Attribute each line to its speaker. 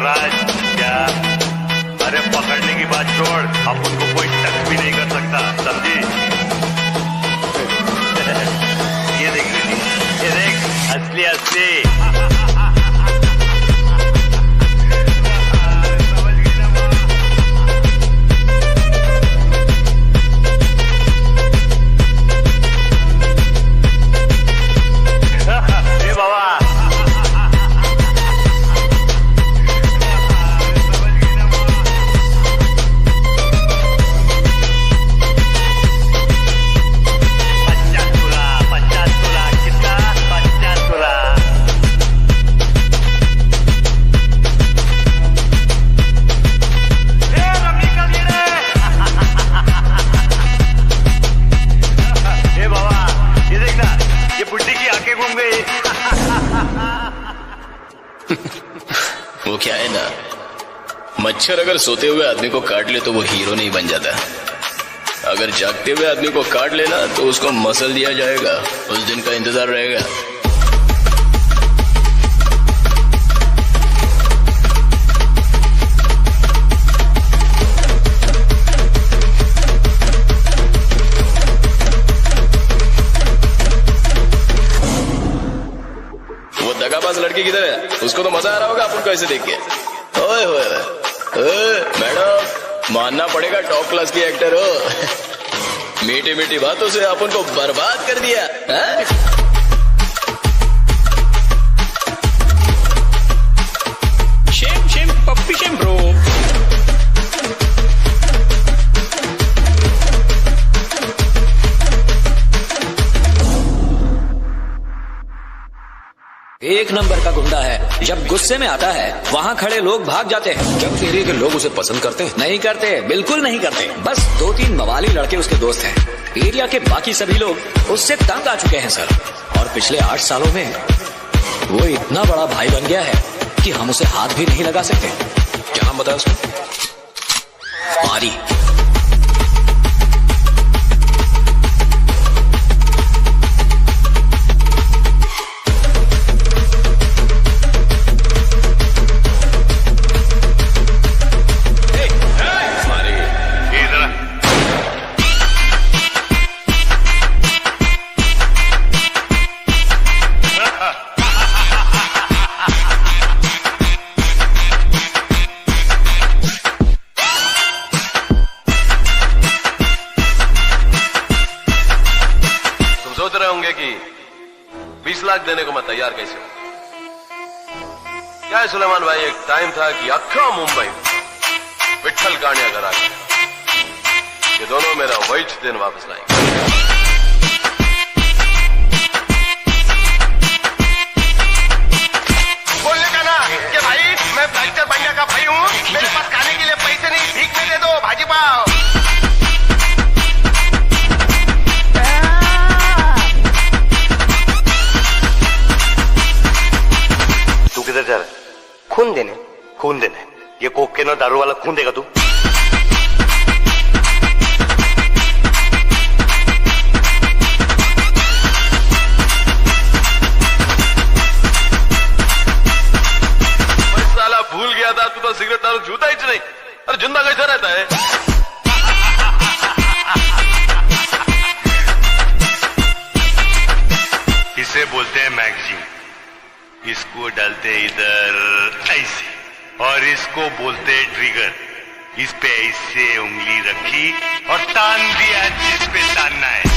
Speaker 1: यमराज क्या? अरे पकड़ने की बात छोड़, अब उनको कोई टच भी नहीं कर सकता, समझी? ये देख बेटी, ये देख असली असली।
Speaker 2: वो क्या है ना, मच्छर अगर सोते हुए आदमी को काट ले तो वो हीरो नहीं बन जाता। अगर जागते हुए आदमी को काट लेना तो उसको मसल दिया जाएगा, उस दिन का इंतजार रहेगा। वो दगाबाज लड़की किधर है? उसको तो मजा आ रहा होगा अपन को ऐसे देख के। ओए ओए मैडम, मानना पड़ेगा टॉप क्लास की एक्टर हो। मीठी मीठी बातों से अपन को बर्बाद कर दिया है?
Speaker 3: Shem shame puppy shame bro.
Speaker 4: एक नंबर का गुंडा है, जब गुस्से में आता है वहाँ खड़े लोग भाग जाते हैं।
Speaker 3: क्या उस एरिया के लोग उसे पसंद करते हैं?
Speaker 4: नहीं करते, बिल्कुल नहीं करते। बस 2-3 मवाली लड़के उसके दोस्त हैं। एरिया के बाकी सभी लोग उससे तंग आ चुके हैं सर। और पिछले 8 सालों में वो इतना बड़ा भाई बन गया है कि हम उसे हाथ भी नहीं लगा सकते।
Speaker 3: क्या नाम बताया उसको?
Speaker 4: पारी।
Speaker 5: सोच रहे होंगे कि 20 लाख देने को मैं तैयार कैसे हूं? क्या है सुलेमान भाई, एक टाइम था कि अक्खा मुंबई विठल कानिया घर आ गया। ये दोनों मेरा वाइट दिन वापस लाएंगे। बोलने का ना कि भाई मैं फ्रैक्चर बनिया का भाई हूं, मेरे पास खाने के लिए पैसे नहीं, भीख में दे दो भाजी पाव। किधर जा रहा है?
Speaker 1: खून देने। खून देने? ये कोके ना दारू वाला खून देगा तू?
Speaker 5: मैं साला भूल गया था, तू तो सिगरेट दारू जूता ही नहीं। अरे जिंदा कैसा रहता है?
Speaker 1: इसे बोलते हैं मैगजीन। इसको डालते इधर ऐसे और इसको बोलते ट्रिगर। इस पे ऐसे उंगली रखी और तान दिया जिस पे तानना है।